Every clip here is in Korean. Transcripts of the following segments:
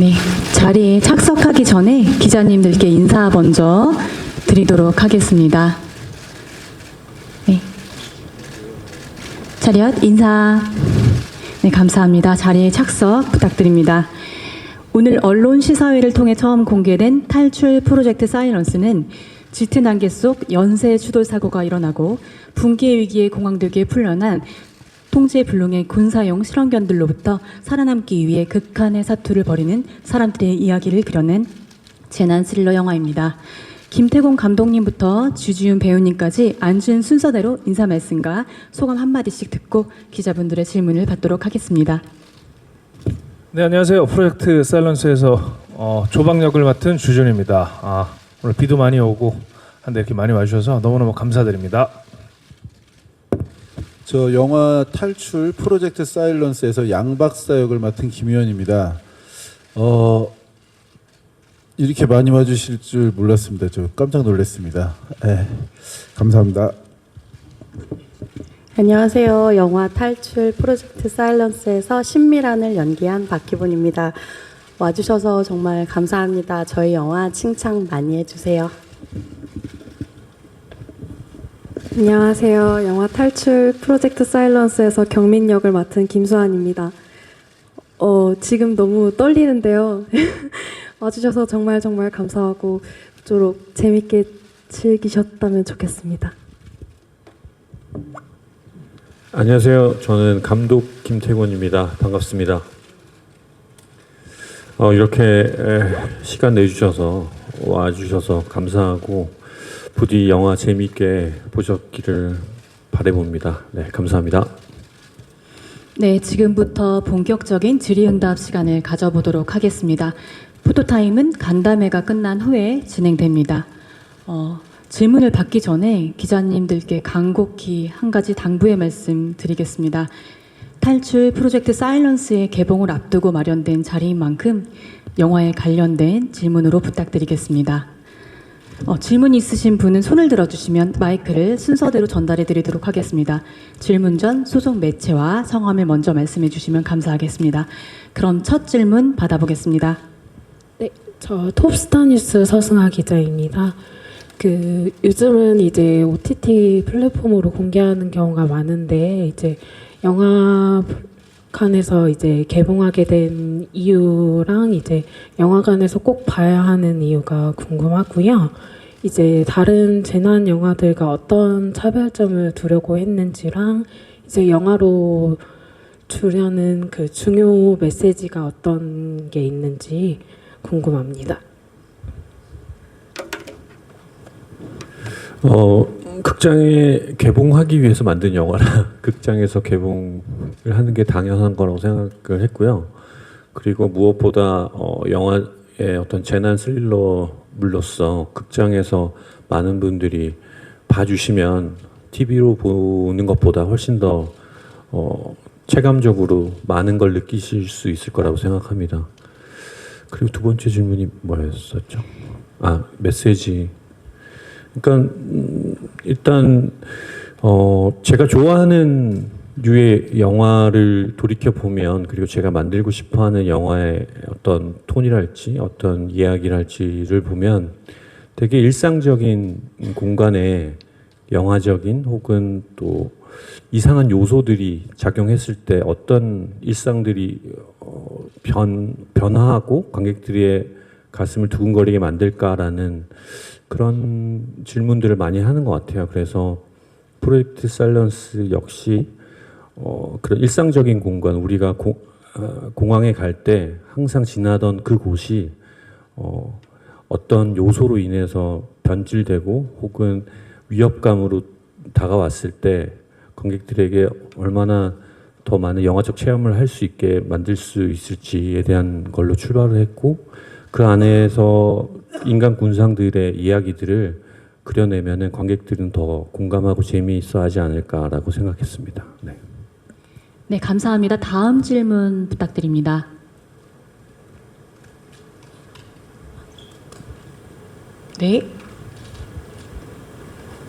네, 자리에 착석하기 전에 기자님들께 인사 먼저 드리도록 하겠습니다. 네, 차렷 인사. 네, 감사합니다. 자리에 착석 부탁드립니다. 오늘 언론 시사회를 통해 처음 공개된 탈출 프로젝트 사일런스는 짙은 안개 속 연쇄 추돌 사고가 일어나고 붕괴 위기에 공황되기에 풀려난 통제불능의 군사용 실험견들로부터 살아남기 위해 극한의 사투를 벌이는 사람들의 이야기를 그려낸 재난 스릴러 영화입니다. 김태곤 감독님부터 주지훈 배우님까지 앉은 순서대로 인사 말씀과 소감 한마디씩 듣고 기자분들의 질문을 받도록 하겠습니다. 네, 안녕하세요. 프로젝트 사일런스에서 조박 역을 맡은 주준입니다. 오늘 비도 많이 오고 한데 이렇게 많이 와주셔서 너무너무 감사드립니다. 저 영화 탈출 프로젝트 사일런스에서 양 박사 역을 맡은 김유현입니다. 이렇게 많이 와주실 줄 몰랐습니다. 저 깜짝 놀랐습니다. 네, 감사합니다. 안녕하세요. 영화 탈출 프로젝트 사일런스에서 신미란을 연기한 박희본입니다. 와주셔서 정말 감사합니다. 저희 영화 칭찬 많이 해주세요. 안녕하세요. 영화 탈출 프로젝트 사일런스에서 경민 역을 맡은 김수환입니다. 지금 너무 떨리는데요. 와주셔서 정말 감사하고 그토록 재밌게 즐기셨다면 좋겠습니다. 안녕하세요. 저는 감독 김태곤입니다. 반갑습니다. 이렇게 시간 내주셔서 와주셔서 감사하고 부디 영화 재미있게 보셨기를 바라봅니다. 네, 감사합니다. 네, 지금부터 본격적인 질의응답 시간을 가져보도록 하겠습니다. 포토타임은 간담회가 끝난 후에 진행됩니다. 질문을 받기 전에 기자님들께 간곡히 한 가지 당부의 말씀 드리겠습니다. 탈출 프로젝트 사일런스의 개봉을 앞두고 마련된 자리인 만큼 영화에 관련된 질문으로 부탁드리겠습니다. 질문 있으신 분은 손을 들어주시면 마이크를 순서대로 전달해 드리도록 하겠습니다. 질문 전 소속 매체와 성함을 먼저 말씀해 주시면 감사하겠습니다. 그럼 첫 질문 받아보겠습니다. 네, 저 톱스타뉴스 서승아 기자입니다. 요즘은 이제 OTT 플랫폼으로 공개하는 경우가 많은데 이제 영화관에서 이제 개봉하게 된 이유랑 이제 영화관에서 꼭 봐야 하는 이유가 궁금하고요. 이제 다른 재난 영화들과 어떤 차별점을 두려고 했는지랑 이제 영화로 주려는 그 중요 메시지가 어떤 게 있는지 궁금합니다. 극장에 개봉하기 위해서 만든 영화라 극장에서 개봉을 하는 게 당연한 거라고 생각을 했고요. 그리고 무엇보다 영화의 어떤 재난 스릴러물로서 극장에서 많은 분들이 봐주시면 TV로 보는 것보다 훨씬 더 체감적으로 많은 걸 느끼실 수 있을 거라고 생각합니다. 그리고 두 번째 질문이 뭐였었죠? 메시지. 그러니까 일단 제가 좋아하는 류의 영화를 돌이켜 보면 그리고 제가 만들고 싶어하는 영화의 어떤 톤이랄지 어떤 이야기랄지를 보면 되게 일상적인 공간에 영화적인 혹은 또 이상한 요소들이 작용했을 때 어떤 일상들이 변화하고 관객들의 가슴을 두근거리게 만들까라는 그런 질문들을 많이 하는 것 같아요. 그래서 프로젝트 사일런스 역시 그런 일상적인 공간, 우리가 공항에 갈 때 항상 지나던 그곳이 어떤 요소로 인해서 변질되고 혹은 위협감으로 다가왔을 때 관객들에게 얼마나 더 많은 영화적 체험을 할 수 있게 만들 수 있을지에 대한 걸로 출발을 했고 그 안에서 인간 군상들의 이야기들을 그려내면은 관객들은 더 공감하고 재미있어 하지 않을까라고 생각했습니다. 네. 네, 감사합니다. 다음 질문 부탁드립니다. 네.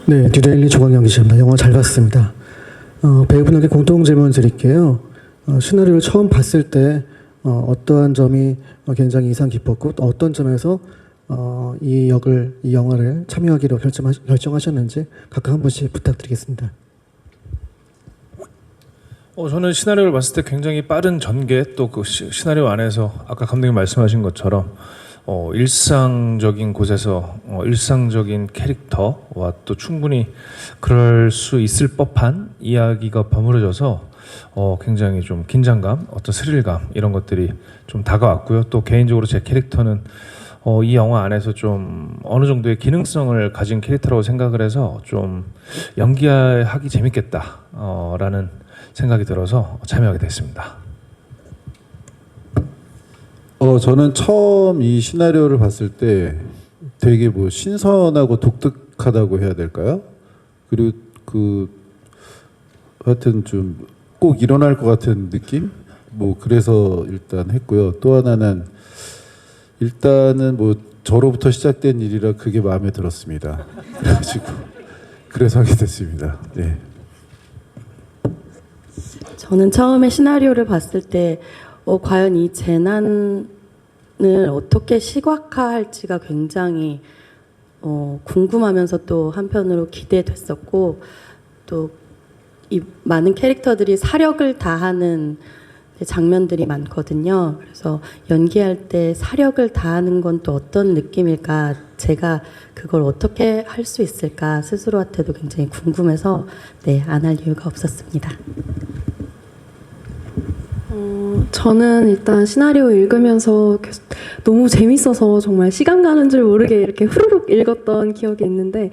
네, 뉴데일리 조광영 기자입니다. 영화 잘 봤습니다. 배우분에게 공통 질문 드릴게요. 시나리오를 처음 봤을 때 어떠한 점이 굉장히 인상 깊었고 또 어떤 점에서 이 영화를 참여하기로 결정하셨는지 각각 한 분씩 부탁드리겠습니다. 저는 시나리오를 봤을 때 굉장히 빠른 전개 또 그 시나리오 안에서 아까 감독님 말씀하신 것처럼 일상적인 곳에서 일상적인 캐릭터와 또 충분히 그럴 수 있을 법한 이야기가 버무려져서 굉장히 좀 긴장감, 어떤 스릴감 이런 것들이 좀 다가왔고요. 또 개인적으로 제 캐릭터는 이 영화 안에서 좀 어느 정도의 기능성을 가진 캐릭터라고 생각을 해서 좀 연기하기 재밌겠다라는 생각이 들어서 참여하게 됐습니다. 저는 처음 이 시나리오를 봤을 때 되게 뭐 신선하고 독특하다고 해야 될까요? 그리고 하여튼 좀 꼭 일어날 것 같은 느낌? 뭐 그래서 일단 했고요. 또 하나는 일단은 뭐 저로부터 시작된 일이라 그게 마음에 들었습니다. 그래가지고 그래서 하게 됐습니다. 네. 저는 처음에 시나리오를 봤을 때 과연 이 재난을 어떻게 시각화할지가 굉장히 궁금하면서 또 한편으로 기대됐었고 또 이 많은 캐릭터들이 사력을 다하는 장면들이 많거든요. 그래서 연기할 때 사력을 다하는 건 또 어떤 느낌일까? 제가 그걸 어떻게 할 수 있을까? 스스로한테도 굉장히 궁금해서 안 할 이유가 없었습니다. 저는 일단 시나리오 읽으면서 너무 재밌어서 정말 시간 가는 줄 모르게 이렇게 후루룩 읽었던 기억이 있는데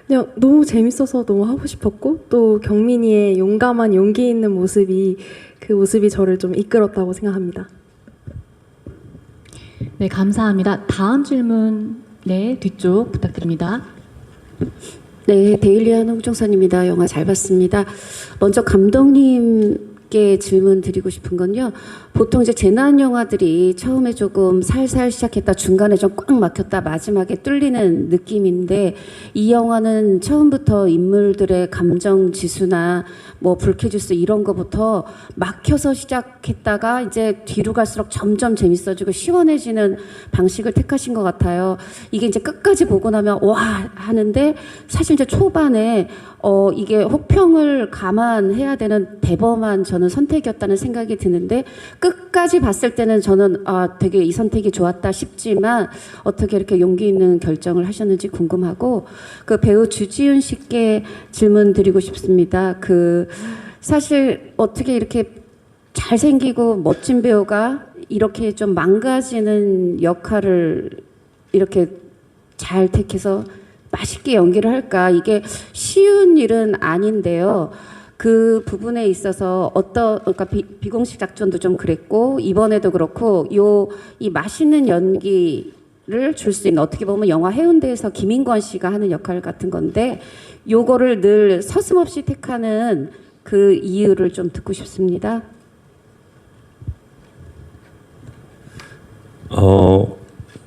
그냥 너무 재밌어서 너무 하고 싶었고 또 경민이의 용감한 용기 있는 모습이 그 모습이 저를 좀 이끌었다고 생각합니다. 네, 감사합니다. 다음 질문 뒤쪽 부탁드립니다. 네, 데일리한 홍종선입니다. 영화 잘 봤습니다. 먼저 감독님께 질문 드리고 싶은 건요. 보통 이제 재난 영화들이 처음에 조금 살살 시작했다 중간에 좀 꽉 막혔다 마지막에 뚫리는 느낌인데 이 영화는 처음부터 인물들의 감정 지수나 뭐 불쾌지수 이런 거부터 막혀서 시작했다가 이제 뒤로 갈수록 점점 재밌어지고 시원해지는 방식을 택하신 것 같아요. 이게 이제 끝까지 보고 나면 와 하는데 사실 이제 초반에 이게 혹평을 감안해야 되는 대범한 저는 선택이었다는 생각이 드는데 끝까지 봤을 때는 저는 되게 이 선택이 좋았다 싶지만 어떻게 이렇게 용기 있는 결정을 하셨는지 궁금하고 그 배우 주지훈 씨께 질문 드리고 싶습니다. 사실 어떻게 이렇게 잘생기고 멋진 배우가 이렇게 좀 망가지는 역할을 이렇게 잘 택해서 맛있게 연기를 할까? 이게 쉬운 일은 아닌데요. 그 부분에 있어서 그러니까 비공식 작전도 좀 그랬고 이번에도 그렇고 이 맛있는 연기를 줄 수 있는 어떻게 보면 영화 해운대에서 김인권 씨가 하는 역할 같은 건데 요거를 늘 서슴없이 택하는 그 이유를 좀 듣고 싶습니다.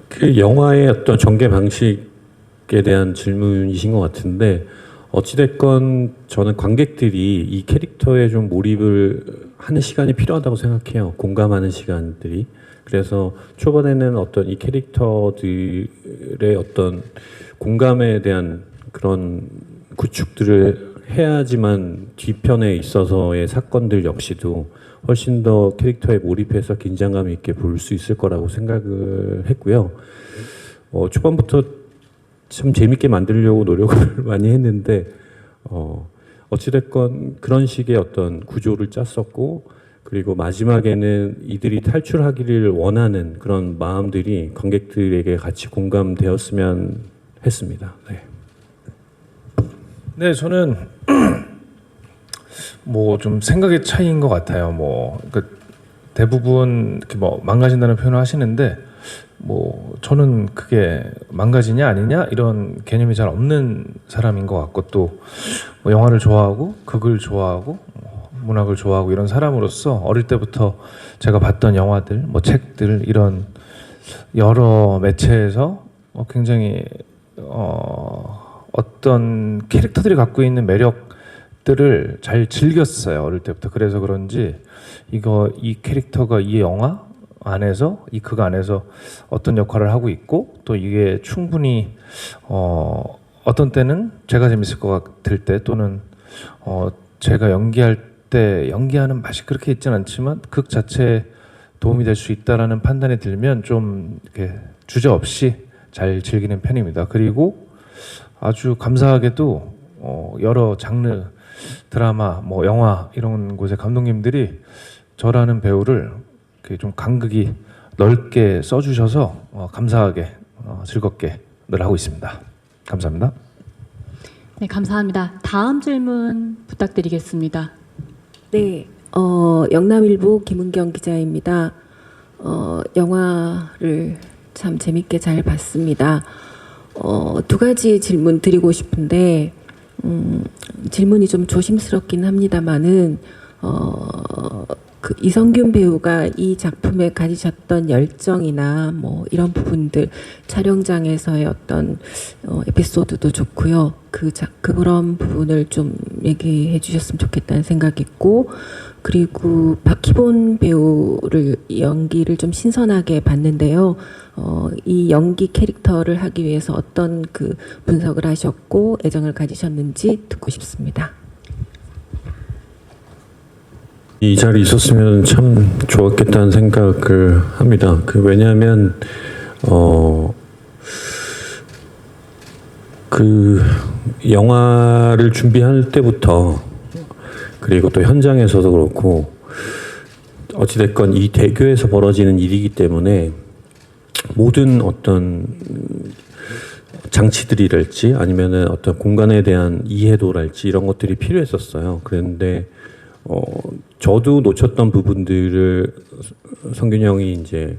그 영화의 어떤 전개 방식에 대한 질문이신 것 같은데 어찌됐건 저는 관객들이 이 캐릭터에 좀 몰입을 하는 시간이 필요하다고 생각해요. 공감하는 시간들이. 그래서 초반에는 어떤 이 캐릭터들의 어떤 공감에 대한 그런 구축들을 해야지만 뒤편에 있어서의 사건들 역시도 훨씬 더 캐릭터에 몰입해서 긴장감 있게 볼 수 있을 거라고 생각을 했고요. 초반부터 참 재밌게 만들려고 노력을 많이 했는데 어찌됐건 그런 식의 어떤 구조를 짰었고 그리고 마지막에는 이들이 탈출하기를 원하는 그런 마음들이 관객들에게 같이 공감되었으면 했습니다. 네, 저는 뭐 좀 생각의 차이인 것 같아요. 대부분 이렇게 망가진다는 표현을 하시는데 저는 그게 망가지냐 아니냐 이런 개념이 잘 없는 사람인 것 같고 또 영화를 좋아하고 극을 좋아하고 문학을 좋아하고 이런 사람으로서 어릴 때부터 제가 봤던 영화들, 책들 이런 여러 매체에서 굉장히 어떤 캐릭터들이 갖고 있는 매력들을 잘 즐겼어요 어릴 때부터. 그래서 그런지 이 캐릭터가 이 영화 안에서 이 극 안에서 어떤 역할을 하고 있고 또 이게 충분히 어떤 때는 제가 재밌을 것 같을 때 또는 제가 연기할 때 연기하는 맛이 그렇게 있진 않지만 극 자체에 도움이 될 수 있다라는 판단이 들면 좀 이렇게 주저 없이 잘 즐기는 편입니다. 그리고 아주 감사하게도 여러 장르 드라마, 뭐 영화 이런 곳의 감독님들이 저라는 배우를 이렇게 좀 간극이 넓게 써주셔서 감사하게 즐겁게 늘 하고 있습니다. 감사합니다. 네, 감사합니다. 다음 질문 부탁드리겠습니다. 네, 영남일보 김은경 기자입니다. 영화를 참 재밌게 잘 봤습니다. 두 가지 질문 드리고 싶은데 질문이 좀 조심스럽긴 합니다만은 그 이성균 배우가 이 작품에 가지셨던 열정이나 뭐 이런 부분들 촬영장에서의 어떤 에피소드도 좋고요. 그런 부분을 좀 얘기해 주셨으면 좋겠다는 생각이 있고, 그리고 박희본 배우를 연기를 좀 신선하게 봤는데요. 이 연기 캐릭터를 하기 위해서 어떤 그 분석을 하셨고 애정을 가지셨는지 듣고 싶습니다. 이 자리에 있었으면 참 좋았겠다는 생각을 합니다. 왜냐하면 그 영화를 준비할 때부터 그리고 또 현장에서도 그렇고 어찌됐건 이 대교에서 벌어지는 일이기 때문에 모든 어떤 장치들이랄지 아니면은 어떤 공간에 대한 이해도랄지 이런 것들이 필요했었어요. 그런데 저도 놓쳤던 부분들을 성균이 형이 이제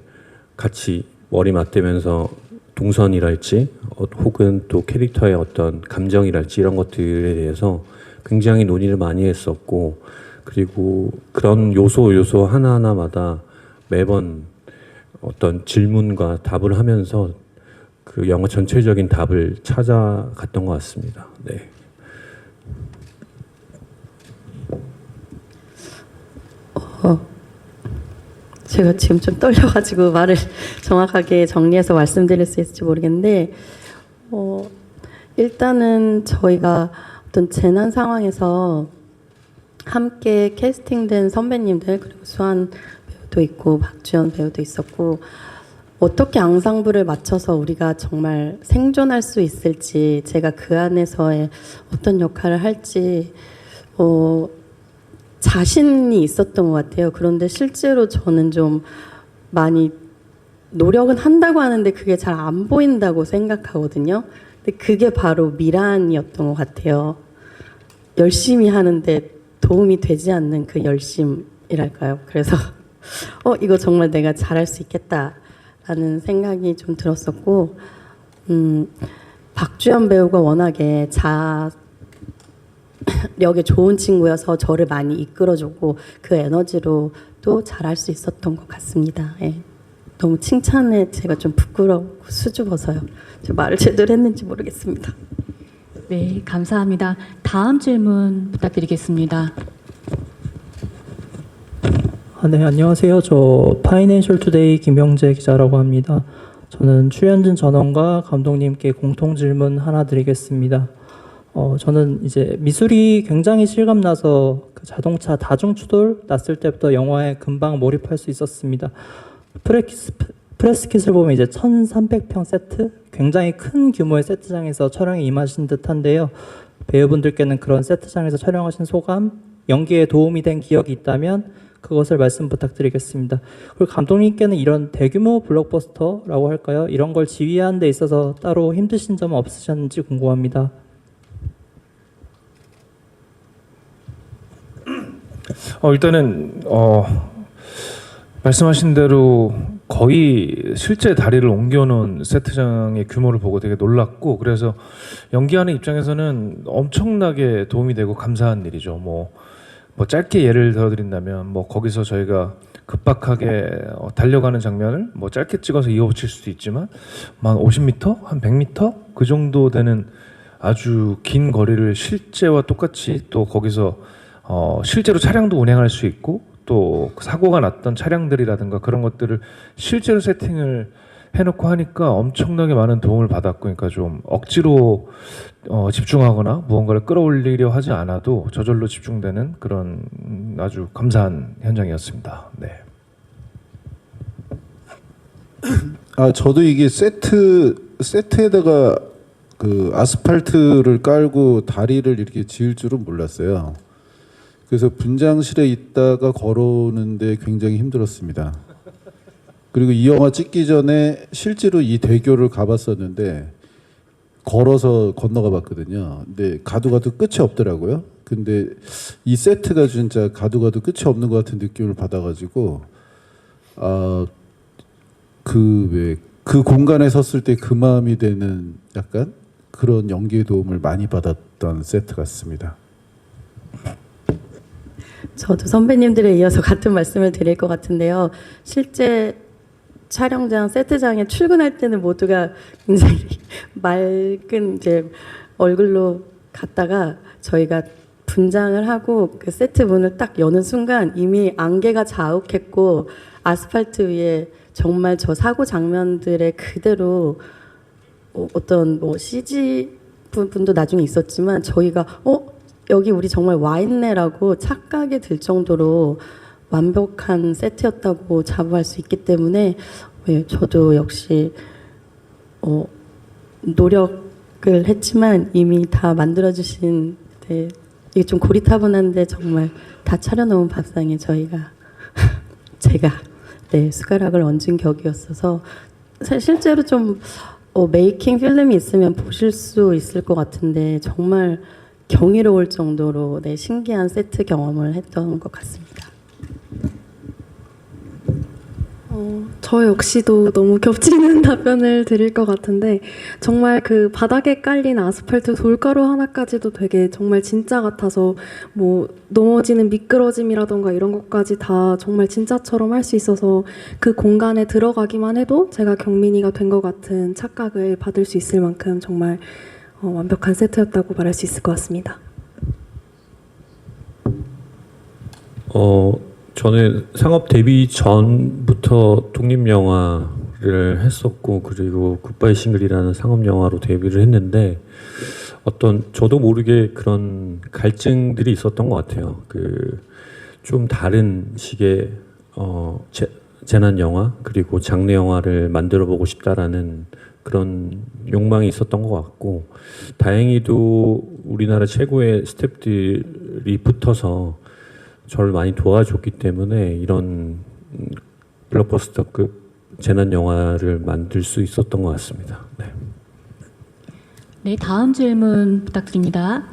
같이 머리 맞대면서 동선이랄지 혹은 또 캐릭터의 어떤 감정이랄지 이런 것들에 대해서 굉장히 논의를 많이 했었고, 그리고 그런 요소 하나하나마다 매번 어떤 질문과 답을 하면서 그 영화 전체적인 답을 찾아갔던 것 같습니다. 네. 제가 지금 좀 떨려가지고 말을 정확하게 정리해서 말씀드릴 수 있을지 모르겠는데, 일단은 저희가 어떤 재난 상황에서 함께 캐스팅된 선배님들, 그리고 수환 배우도 있고 박주연 배우도 있었고, 어떻게 앙상블을 맞춰서 우리가 정말 생존할 수 있을지, 제가 그 안에서의 어떤 역할을 할지 자신이 있었던 것 같아요. 그런데 실제로 저는 좀 많이 노력은 한다고 하는데 그게 잘 안 보인다고 생각하거든요. 근데 그게 바로 미란이었던 것 같아요. 열심히 하는데 도움이 되지 않는 그 열심이랄까요. 그래서 이거 정말 내가 잘할 수 있겠다라는 생각이 좀 들었었고, 박주연 배우가 워낙에 력이 좋은 친구여서 저를 많이 이끌어주고 그 에너지로 또 잘할 수 있었던 것 같습니다. 예. 너무 칭찬에 제가 좀 부끄럽고 수줍어서요. 저 말을 제대로 했는지 모르겠습니다. 네, 감사합니다. 다음 질문 부탁드리겠습니다. 네, 안녕하세요. 저 파이낸셜 투데이 김영재 기자라고 합니다. 저는 출연진 전원과 감독님께 공통 질문 하나 드리겠습니다. 저는 이제 미술이 굉장히 실감나서 그 자동차 다중 추돌 났을 때부터 영화에 금방 몰입할 수 있었습니다. 프레스킷을 보면 이제 1,300평 세트, 굉장히 큰 규모의 세트장에서 촬영에 임하신 듯한데요. 배우분들께는 그런 세트장에서 촬영하신 소감, 연기에 도움이 된 기억이 있다면 그것을 말씀 부탁드리겠습니다. 그리고 감독님께는 이런 대규모 블록버스터라고 할까요? 이런 걸 지휘하는 데 있어서 따로 힘드신 점은 없으셨는지 궁금합니다. 일단은 말씀하신 대로 거의 실제 다리를 옮겨놓은 세트장의 규모를 보고 되게 놀랐고, 그래서 연기하는 입장에서는 엄청나게 도움이 되고 감사한 일이죠. 뭐 짧게 예를 들어드린다면 뭐 거기서 저희가 급박하게 달려가는 장면을 뭐 짧게 찍어서 이어붙일 수도 있지만 한 50m, 한 100m 그 정도 되는 아주 긴 거리를 실제와 똑같이 또 거기서 실제로 차량도 운행할 수 있고 또 사고가 났던 차량들이라든가 그런 것들을 실제로 세팅을 해놓고 하니까 엄청나게 많은 도움을 받았고, 그러니까 좀 억지로 집중하거나 무언가를 끌어올리려 하지 않아도 저절로 집중되는 그런 아주 감사한 현장이었습니다. 네. 저도 이게 세트에다가 그 아스팔트를 깔고 다리를 이렇게 지을 줄은 몰랐어요. 그래서 분장실에 있다가 걸어오는데 굉장히 힘들었습니다. 그리고 이 영화 찍기 전에 실제로 이 대교를 가봤었는데 걸어서 건너가 봤거든요. 근데 가도 끝이 없더라고요. 근데 이 세트가 진짜 가도 끝이 없는 것 같은 느낌을 받아가지고 그 공간에 섰을 때 그 마음이 되는 약간 그런 연기의 도움을 많이 받았던 세트 같습니다. 저도 선배님들에 이어서 같은 말씀을 드릴 것 같은데요. 실제 촬영장, 세트장에 출근할 때는 모두가 굉장히 맑은 이제 얼굴로 갔다가 저희가 분장을 하고 그 세트 문을 딱 여는 순간 이미 안개가 자욱했고 아스팔트 위에 정말 저 사고 장면들의 그대로 어떤 뭐 CG 분도 나중에 있었지만 저희가 여기 우리 정말 와 있네라고 착각이 들 정도로 완벽한 세트였다고 자부할 수 있기 때문에 저도 역시 노력을 했지만 이미 다 만들어주신 이게 좀 고리타분한데 정말 다 차려놓은 밥상에 제가 숟가락을 얹은 격이었어서 실제로 좀 메이킹 필름이 있으면 보실 수 있을 것 같은데 정말 경이로울 정도로 신기한 세트 경험을 했던 것 같습니다. 저 역시도 너무 겹치는 답변을 드릴 것 같은데 정말 그 바닥에 깔린 아스팔트 돌가루 하나까지도 되게 정말 진짜 같아서 뭐 넘어지는 미끄러짐이라던가 이런 것까지 다 정말 진짜처럼 할 수 있어서 그 공간에 들어가기만 해도 제가 경민이가 된 것 같은 착각을 받을 수 있을 만큼 정말 완벽한 세트였다고 말할 수 있을 것 같습니다. 저는 상업 데뷔 전부터 독립영화를 했었고 그리고 굿바이 싱글이라는 상업영화로 데뷔를 했는데 저도 모르게 그런 갈증들이 있었던 것 같아요. 좀 다른 식의 재난 영화 그리고 장르 영화를 만들어 보고 싶다라는 그런 욕망이 있었던 것 같고 다행히도 우리나라 최고의 스태프들이 붙어서 저를 많이 도와줬기 때문에 이런 블록버스터급 재난 영화를 만들 수 있었던 것 같습니다. 네, 다음 질문 부탁드립니다.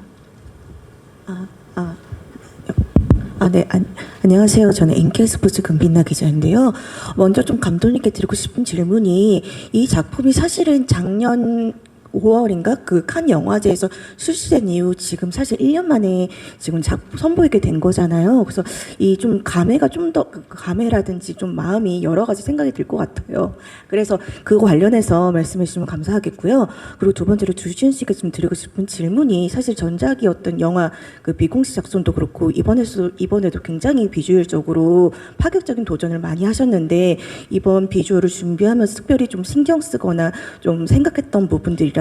안녕하세요. 저는 NK스포츠 금빛나 기자인데요. 먼저 좀 감독님께 드리고 싶은 질문이 이 작품이 사실은 작년 5월인가 그 칸 영화제에서 출시된 이후 지금 사실 1년 만에 지금 선보이게 된 거잖아요. 그래서 이 좀 감회가 좀 더 감회라든지 좀 마음이 여러 가지 생각이 들 것 같아요. 그래서 그거 관련해서 말씀해 주시면 감사하겠고요. 그리고 두 번째로 주지훈 씨가 좀 드리고 싶은 질문이 사실 전작이었던 영화 그 비공식 작전도 그렇고 이번에도 굉장히 비주얼적으로 파격적인 도전을 많이 하셨는데 이번 비주얼을 준비하면서 특별히 좀 신경 쓰거나 좀 생각했던 부분들이라든지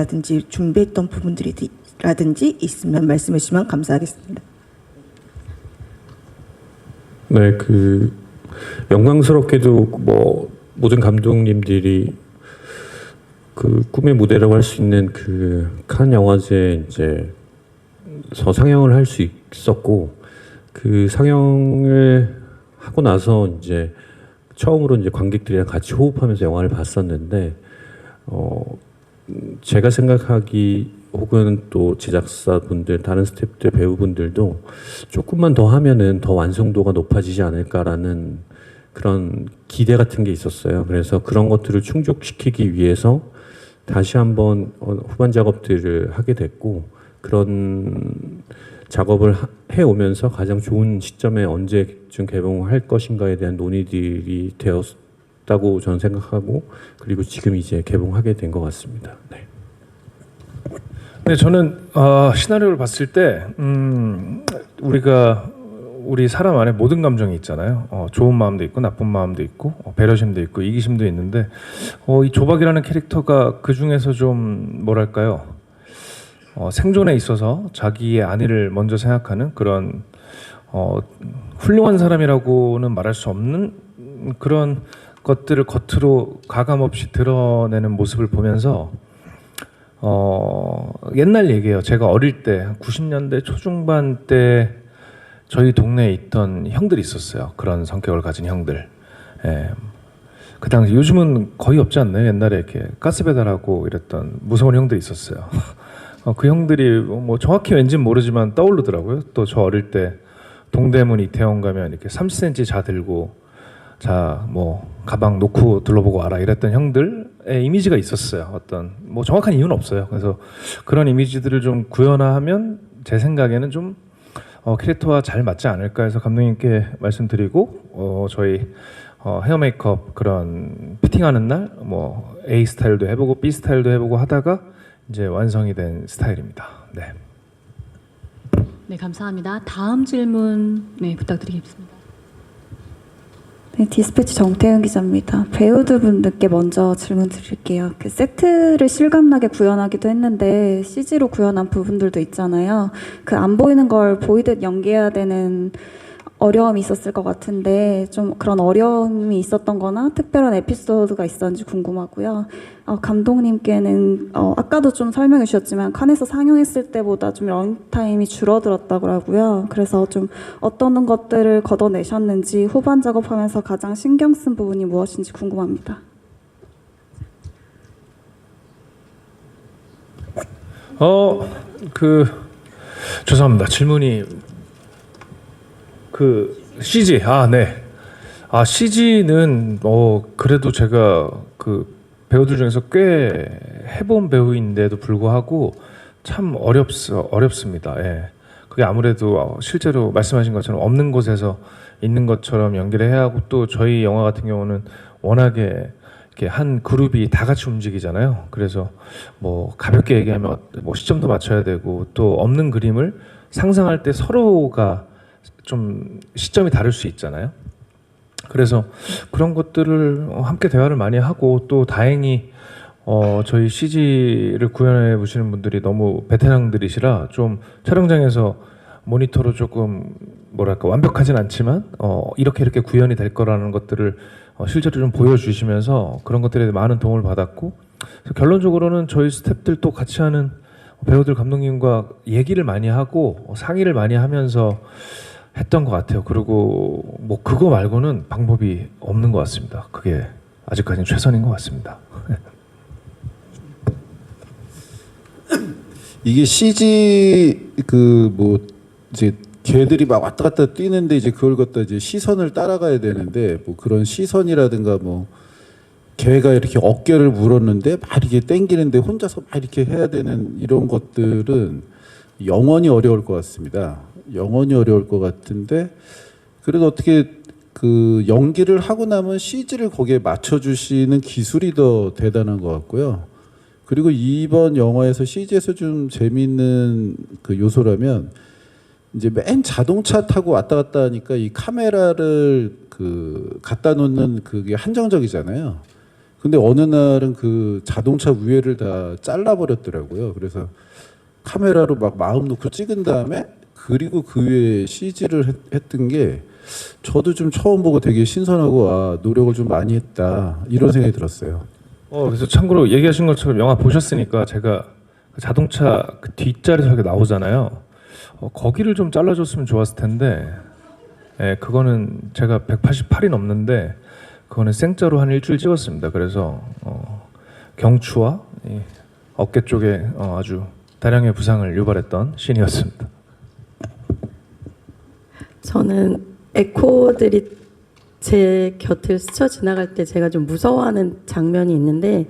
준비했던 부분들이라든지 있으면 말씀해 주시면 감사하겠습니다. 네, 영광스럽게도 뭐 모든 감독님들이 그 꿈의 무대라고 할 수 있는 그 칸 영화제 이제 상영을 할 수 있었고 그 상영을 하고 나서 이제 처음으로 이제 관객들이랑 같이 호흡하면서 영화를 봤었는데 제가 생각하기 혹은 또 제작사분들, 다른 스태프들, 배우분들도 조금만 더 하면은 더 완성도가 높아지지 않을까라는 그런 기대 같은 게 있었어요. 그래서 그런 것들을 충족시키기 위해서 다시 한번 후반 작업들을 하게 됐고 그런 작업을 해오면서 가장 좋은 시점에 언제쯤 개봉할 것인가에 대한 논의들이 되었다고 저는 생각하고 그리고 지금 이제 개봉하게 된 것 같습니다. 네, 저는 시나리오를 봤을 때 우리가 우리 사람 안에 모든 감정이 있잖아요. 좋은 마음도 있고 나쁜 마음도 있고 배려심도 있고 이기심도 있는데 이 조박이라는 캐릭터가 그 중에서 좀 뭐랄까요? 생존에 있어서 자기의 안위를 먼저 생각하는 그런 훌륭한 사람이라고는 말할 수 없는 그런 것들을 겉으로 가감없이 드러내는 모습을 보면서 옛날 얘기예요. 제가 어릴 때 90년대 초중반 때 저희 동네에 있던 형들이 있었어요. 그런 성격을 가진 형들. 예. 그 당시 요즘은 거의 없지 않나요? 옛날에 이렇게 가스 배달하고 이랬던 무서운 형들이 있었어요. 그 형들이 뭐 정확히 왠지는 모르지만 떠오르더라고요. 또 저 어릴 때 동대문 이태원 가면 이렇게 30cm 자 들고 자 뭐 가방 놓고 둘러보고 와라 이랬던 형들의 이미지가 있었어요. 어떤 뭐 정확한 이유는 없어요. 그래서 그런 이미지들을 좀 구현화하면 제 생각에는 좀 캐릭터와 잘 맞지 않을까 해서 감독님께 말씀드리고 저희 헤어 메이크업 그런 피팅하는 날 뭐 A 스타일도 해보고 B 스타일도 해보고 하다가 이제 완성이 된 스타일입니다. 네. 네, 감사합니다. 다음 질문 부탁드리겠습니다. 네, 디스패치 정태은 기자입니다. 배우분들께 먼저 질문 드릴게요. 그 세트를 실감나게 구현하기도 했는데 CG로 구현한 부분들도 있잖아요. 그 안 보이는 걸 보이듯 연기해야 되는 어려움이 있었을 것 같은데 좀 그런 어려움이 있었던 거나 특별한 에피소드가 있었는지 궁금하고요. 감독님께는 아까도 좀 설명해 주셨지만 칸에서 상영했을 때보다 좀 런타임이 줄어들었다고요. 그래서 좀 어떤 것들을 걷어내셨는지 후반 작업하면서 가장 신경 쓴 부분이 무엇인지 궁금합니다. 죄송합니다. 질문이 CG 네. CG는 그래도 제가 그 배우들 중에서 꽤 해본 배우인데도 불구하고 참 어렵습니다. 예. 그게 아무래도 실제로 말씀하신 것처럼 없는 곳에서 있는 것처럼 연기를 해야 하고 또 저희 영화 같은 경우는 워낙에 이렇게 한 그룹이 다 같이 움직이잖아요. 그래서 뭐 가볍게 얘기하면 뭐 시점도 맞춰야 되고 또 없는 그림을 상상할 때 서로가 좀 시점이 다를 수 있잖아요. 그래서 그런 것들을 함께 대화를 많이 하고 또 다행히 저희 CG를 구현해 보시는 분들이 너무 베테랑들이시라 좀 촬영장에서 모니터로 조금 뭐랄까 완벽하진 않지만 이렇게 구현이 될 거라는 것들을 실제로 좀 보여주시면서 그런 것들에 많은 도움을 받았고 그래서 결론적으로는 저희 스태프들도 같이 하는 배우들 감독님과 얘기를 많이 하고 상의를 많이 하면서 했던 것 같아요. 그리고 뭐 그거 말고는 방법이 없는 것 같습니다. 그게 아직까지는 최선인 것 같습니다. 이게 CG 뭐 이제 개들이 막 왔다 갔다 뛰는데 이제 그걸 갖다 이제 시선을 따라가야 되는데 뭐 그런 시선이라든가 뭐 개가 이렇게 어깨를 물었는데 막 이렇게 당기는데 혼자서 막 이렇게 해야 되는 이런 것들은 영원히 어려울 것 같습니다. 영원히 어려울 것 같은데 그래도 어떻게 그 연기를 하고 나면 CG를 거기에 맞춰주시는 기술이 더 대단한 것 같고요. 그리고 이번 영화에서 CG에서 좀 재미있는 그 요소라면 이제 맨 자동차 타고 왔다 갔다 하니까 이 카메라를 그 갖다 놓는 그게 한정적이잖아요. 근데 어느 날은 그 자동차 위에를 다 잘라버렸더라고요. 그래서 카메라로 막 마음 놓고 찍은 다음에 그리고 그 위에 CG를 했던 게 저도 좀 처음 보고 되게 신선하고 노력을 좀 많이 했다 이런 생각이 들었어요. 그래서 참고로 얘기하신 것처럼 영화 보셨으니까 제가 그 자동차 그 뒷자리에서 이렇게 나오잖아요. 거기를 좀 잘라줬으면 좋았을 텐데 그거는 제가 188이 넘는데 그거는 생짜로 한 일주일 찍었습니다. 그래서 경추와 어깨 쪽에 아주 다량의 부상을 유발했던 씬이었습니다. 저는 에코들이 제 곁을 스쳐 지나갈 때 제가 좀 무서워하는 장면이 있는데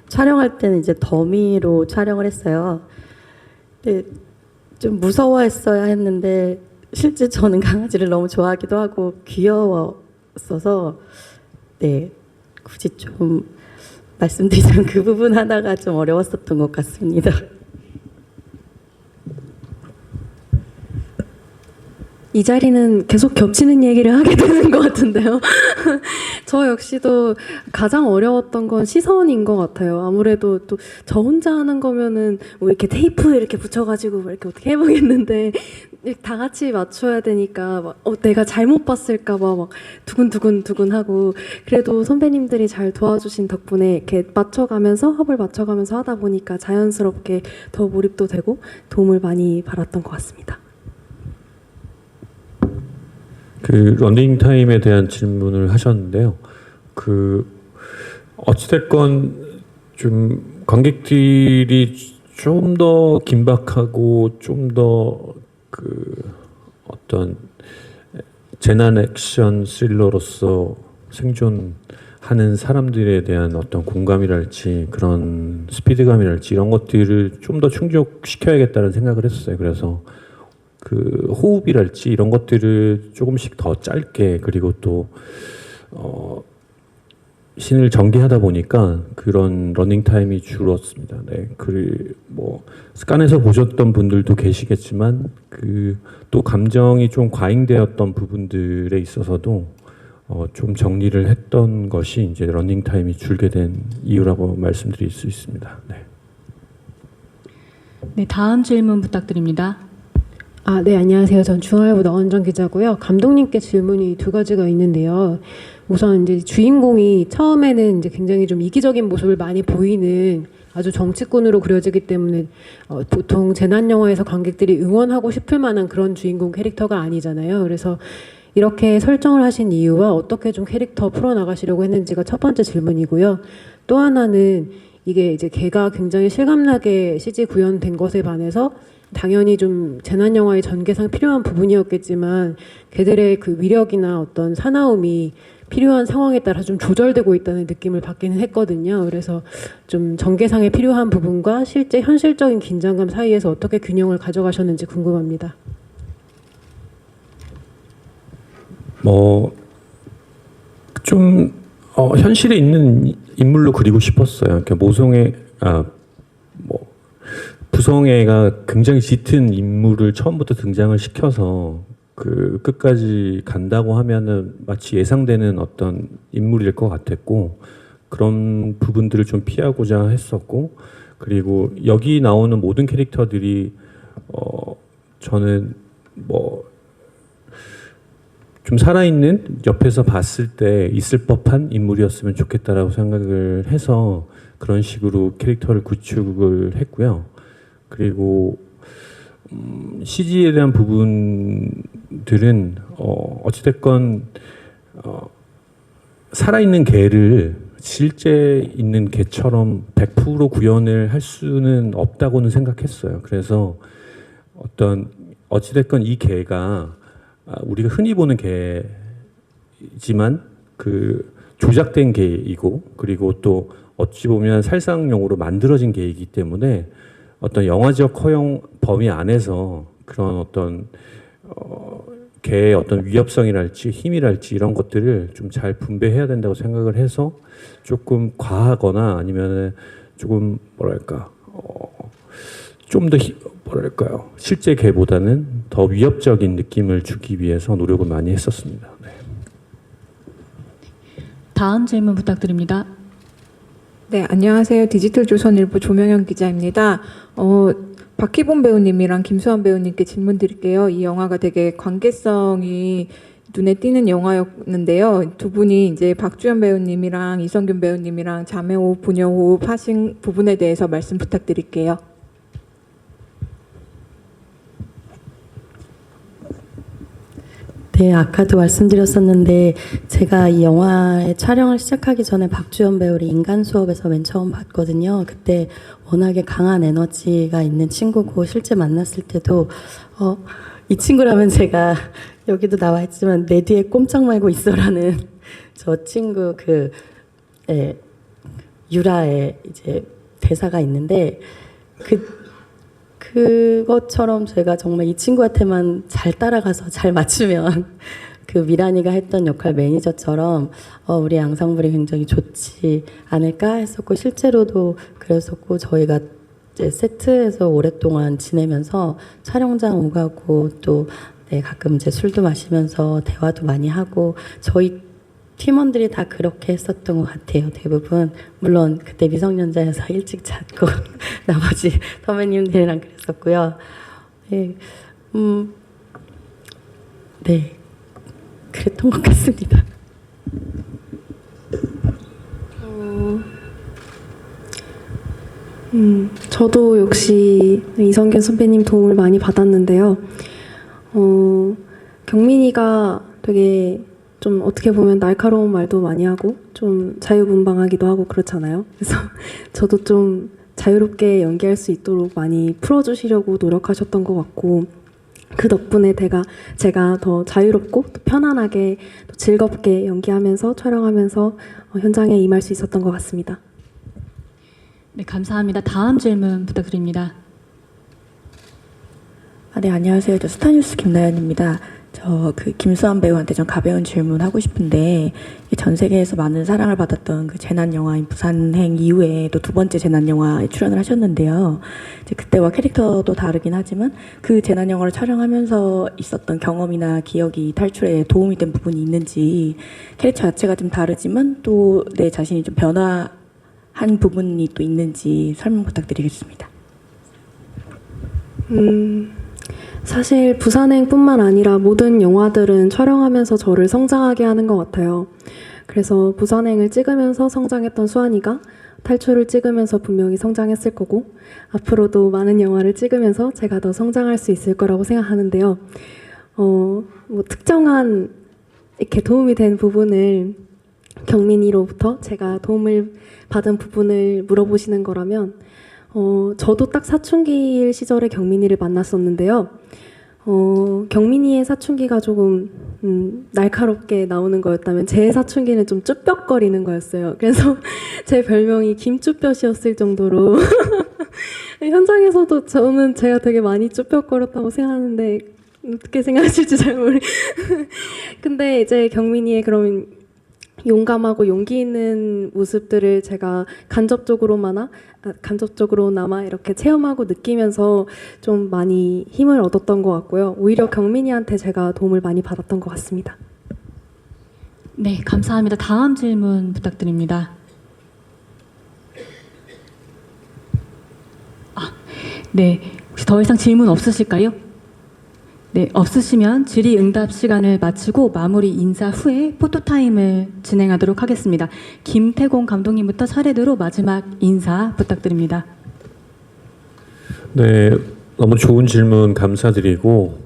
촬영할 때는 이제 더미로 촬영을 했어요. 근데 좀 무서워했어야 했는데 실제 저는 강아지를 너무 좋아하기도 하고 귀여웠어서 굳이 좀 말씀드리자면 그 부분 하나가 좀 어려웠었던 것 같습니다. 이 자리는 계속 겹치는 얘기를 하게 되는 것 같은데요. 저 역시도 가장 어려웠던 건 시선인 것 같아요. 아무래도 또 저 혼자 하는 거면은 뭐 이렇게 테이프 이렇게 붙여가지고 뭐 이렇게 어떻게 해보겠는데 다 같이 맞춰야 되니까 막 내가 잘못 봤을까봐 막 두근두근 하고 그래도 선배님들이 잘 도와주신 덕분에 이렇게 맞춰가면서 합을 맞춰가면서 하다 보니까 자연스럽게 더 몰입도 되고 도움을 많이 받았던 것 같습니다. 그 러닝 타임에 대한 질문을 하셨는데요. 그 어찌됐건 좀 관객들이 좀 더 긴박하고 좀 더 그 어떤 재난 액션 스릴러로서 생존하는 사람들에 대한 어떤 공감이랄지 그런 스피드감이랄지 이런 것들을 좀 더 충족시켜야겠다는 생각을 했었어요. 그래서 그 호흡이랄지 이런 것들을 조금씩 더 짧게 그리고 또 신을 전개하다 보니까 그런 러닝 타임이 줄었습니다. 네, 그 뭐 스칸에서 보셨던 분들도 계시겠지만 그 또 감정이 좀 과잉되었던 부분들에 있어서도 좀 정리를 했던 것이 이제 러닝 타임이 줄게 된 이유라고 말씀드릴 수 있습니다. 네. 네, 다음 질문 부탁드립니다. 네, 안녕하세요. 전 중앙일보 나원정 기자고요. 감독님께 질문이 두 가지가 있는데요. 우선 이제 주인공이 처음에는 이제 굉장히 좀 이기적인 모습을 많이 보이는 아주 정치꾼으로 그려지기 때문에 보통 재난 영화에서 관객들이 응원하고 싶을 만한 그런 주인공 캐릭터가 아니잖아요. 그래서 이렇게 설정을 하신 이유와 어떻게 좀 캐릭터 풀어나가시려고 했는지가 첫 번째 질문이고요. 또 하나는 이게 이제 걔가 굉장히 실감나게 CG 구현된 것에 반해서 당연히 좀 재난 영화의 전개상 필요한 부분이었겠지만 걔들의 그 위력이나 어떤 사나움이 필요한 상황에 따라 좀 조절되고 있다는 느낌을 받기는 했거든요. 그래서 좀 전개상에 필요한 부분과 실제 현실적인 긴장감 사이에서 어떻게 균형을 가져가셨는지 궁금합니다. 좀 현실에 있는 인물로 그리고 싶었어요. 그러니까 부성애가 굉장히 짙은 인물을 처음부터 등장을 시켜서 그 끝까지 간다고 하면은 마치 예상되는 어떤 인물일 것 같았고 그런 부분들을 좀 피하고자 했었고 그리고 여기 나오는 모든 캐릭터들이 저는 좀 살아있는 옆에서 봤을 때 있을 법한 인물이었으면 좋겠다라고 생각을 해서 그런 식으로 캐릭터를 구축을 했고요. 그리고 CG에 대한 부분들은 어찌됐건 살아있는 개를 실제 있는 개처럼 100% 구현을 할 수는 없다고는 생각했어요. 그래서 어찌됐건 이 개가 우리가 흔히 보는 개지만 그 조작된 개이고 그리고 또 어찌 보면 살상용으로 만들어진 개이기 때문에 어떤 영화적 허용 범위 안에서 그런 어떤 개의 어떤 위협성이랄지 힘이랄지 이런 것들을 좀 잘 분배해야 된다고 생각을 해서 조금 과하거나 아니면은 조금 좀 더 실제 개보다는 더 위협적인 느낌을 주기 위해서 노력을 많이 했었습니다. 네. 다음 질문 부탁드립니다. 네, 안녕하세요. 디지털조선일보 조명현 기자입니다. 박희본 배우님이랑 김수환 배우님께 질문 드릴게요. 이 영화가 되게 관계성이 눈에 띄는 영화였는데요. 두 분이 이제 박주연 배우님이랑 이성균 배우님이랑 자매호흡, 부녀호흡 하신 부분에 대해서 말씀 부탁드릴게요. 네, 아까도 말씀드렸었는데 제가 이 영화의 촬영을 시작하기 전에 박주연 배우를 인간 수업에서 맨 처음 봤거든요. 그때 워낙에 강한 에너지가 있는 친구고 실제 만났을 때도 이 친구라면 제가 여기도 나와 있지만 내 뒤에 꼼짝 말고 있어라는 저 친구 유라의 이제 대사가 있는데 그것처럼 제가 정말 이 친구한테만 잘 따라가서 잘 맞추면 그 미란이가 했던 역할 매니저처럼 우리 앙상블이 굉장히 좋지 않을까 했었고 실제로도 그랬었고 저희가 이제 세트에서 오랫동안 지내면서 촬영장 오가고 또 네, 가끔 이제 술도 마시면서 대화도 많이 하고 저희 팀원들이 다 그렇게 했었던 것 같아요. 대부분 물론 그때 미성년자여서 일찍 잤고 나머지 선배님들이랑 그랬었고요. 네, 네, 그랬던 것 같습니다. 저도 역시 이성균 선배님 도움을 많이 받았는데요. 경민이가 되게 좀 어떻게 보면 날카로운 말도 많이 하고 좀 자유분방하기도 하고 그렇잖아요. 그래서 저도 좀 자유롭게 연기할 수 있도록 많이 풀어주시려고 노력하셨던 것 같고 그 덕분에 제가 더 자유롭고 또 편안하게 또 즐겁게 연기하면서 촬영하면서 현장에 임할 수 있었던 것 같습니다. 네, 감사합니다. 다음 질문 부탁드립니다. 네, 안녕하세요. 저 스타뉴스 김나연입니다. 저 김수환 배우한테 좀 가벼운 질문 하고 싶은데 전 세계에서 많은 사랑을 받았던 그 재난 영화인 부산행 이후에 또 두 번째 재난 영화에 출연을 하셨는데요. 이제 그때와 캐릭터도 다르긴 하지만 그 재난 영화를 촬영하면서 있었던 경험이나 기억이 탈출에 도움이 된 부분이 있는지 캐릭터 자체가 좀 다르지만 또 내 자신이 좀 변화한 부분이 또 있는지 설명 부탁드리겠습니다. 사실 부산행뿐만 아니라 모든 영화들은 촬영하면서 저를 성장하게 하는 것 같아요. 그래서 부산행을 찍으면서 성장했던 수환이가 탈출을 찍으면서 분명히 성장했을 거고 앞으로도 많은 영화를 찍으면서 제가 더 성장할 수 있을 거라고 생각하는데요. 뭐 특정한 이렇게 도움이 된 부분을 경민이로부터 제가 도움을 받은 부분을 물어보시는 거라면 저도 딱 사춘기 시절에 경민이를 만났었는데요. 경민이의 사춘기가 조금 날카롭게 나오는 거였다면 제 사춘기는 좀 쭈뼛거리는 거였어요. 그래서 제 별명이 김쭈뼛이었을 정도로 현장에서도 저는 제가 되게 많이 쭈뼛거렸다고 생각하는데 어떻게 생각하실지 잘 근데 이제 경민이의 그런 용감하고 용기 있는 모습들을 제가 간접적으로나마 이렇게 체험하고 느끼면서 좀 많이 힘을 얻었던 것 같고요. 오히려 경민이한테 제가 도움을 많이 받았던 것 같습니다. 네, 감사합니다. 다음 질문 부탁드립니다. 네, 혹시 더 이상 질문 없으실까요? 네, 없으시면 질의응답 시간을 마치고 마무리 인사 후에 포토타임을 진행하도록 하겠습니다. 김태공 감독님부터 차례대로 마지막 인사 부탁드립니다. 네, 너무 좋은 질문 감사드리고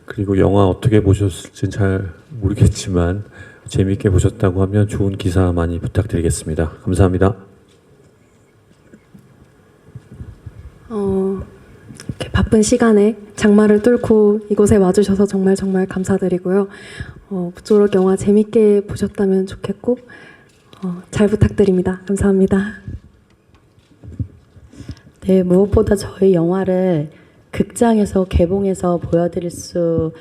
그리고 영화 어떻게 보셨을지는 잘 모르겠지만 재미있게 보셨다고 하면 좋은 기사 많이 부탁드리겠습니다. 감사합니다. 이렇게 바쁜 시간에 장마를 뚫고 이곳에 와주셔서 정말 감사드리고요. 모쪼록 영화 재밌게 보셨다면 좋겠고 잘 부탁드립니다. 감사합니다. 네, 무엇보다 저희 영화를 극장에서 개봉해서 보여드릴 수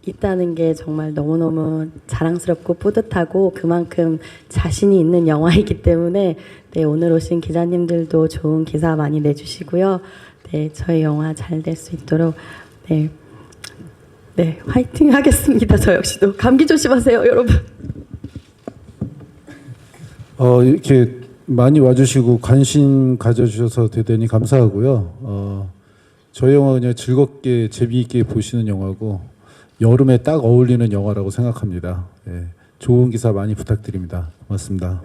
있다는 게 정말 너무너무 자랑스럽고 뿌듯하고 그만큼 자신이 있는 영화이기 때문에 네, 오늘 오신 기자님들도 좋은 기사 많이 내주시고요. 네, 저희 영화 잘 될 수 있도록 네, 화이팅 하겠습니다. 저 역시도 감기 조심하세요, 여러분. 이렇게 많이 와주시고 관심 가져주셔서 대단히 감사하고요. 저희 영화 그냥 즐겁게 재미있게 보시는 영화고 여름에 딱 어울리는 영화라고 생각합니다. 네, 좋은 기사 많이 부탁드립니다. 고맙습니다.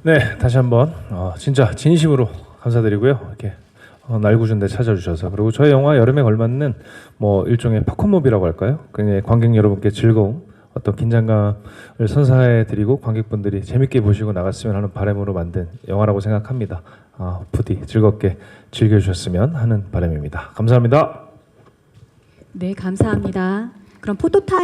네, 다시 한번 진짜 진심으로 감사드리고요. 이렇게 날구준데 찾아주셔서 그리고 저희 영화 여름에 걸맞는 뭐 일종의 팝콘무비라고 할까요? 그냥 관객 여러분께 즐거움, 어떤 긴장감을 선사해드리고 관객분들이 재밌게 보시고 나갔으면 하는 바람으로 만든 영화라고 생각합니다. 부디 즐겁게 즐겨주셨으면 하는 바람입니다. 감사합니다. 네, 감사합니다. 그럼 포토타임